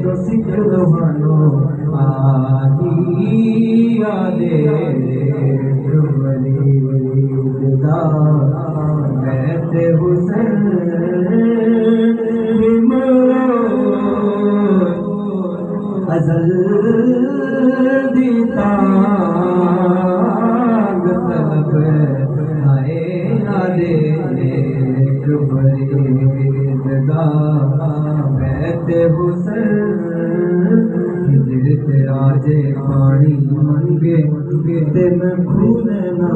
जो सिख लोहानो आही आदे जुमरीदा बैठे हुसैन अजल दीता तलब आए आदे जुमरीदा बैठे हुसैन राजे पानी मंगे ते मैं भूल ना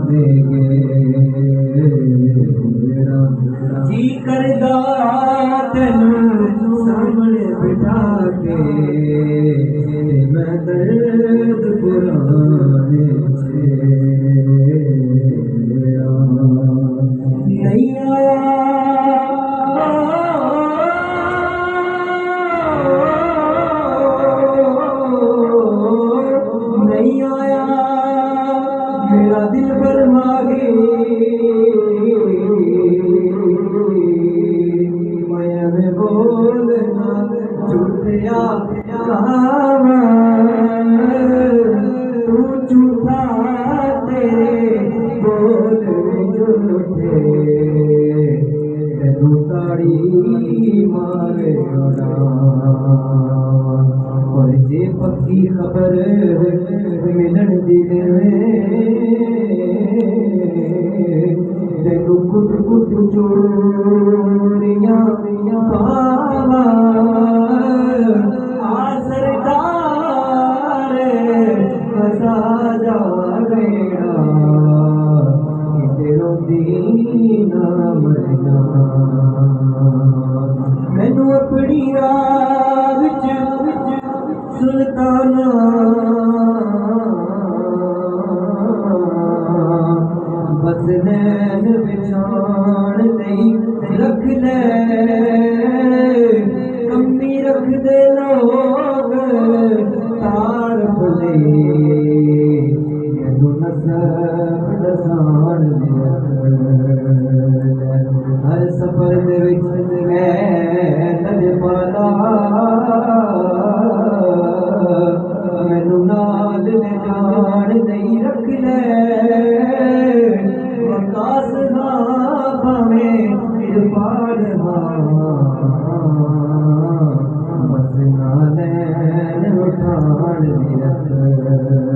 देगे जी करदा तेनू सामने बिठा के मैं दर्द पुराने नहीं आया मेरा दिल पर मांगे मैं में बोलना झूठिया तू झूठा तेरे बोल झूठे तेनू ताड़ी मारे और जे पक्की खबर मिलन दी तेनू कुट कुट चोरियां पावा आ सरकार फसा जा गया तेरो दीना मरना मैनू अपनी राह विच सुल्ताना बस नैन बिछाण नहीं रख ले कमी रख दे लोग तार भले मैनू नसब दसान हर सफर दे विच मैं तज पाला मैनू नाल ले जान नहीं रख ले वकास ना भावे इरफान बस ना लैन उठान रख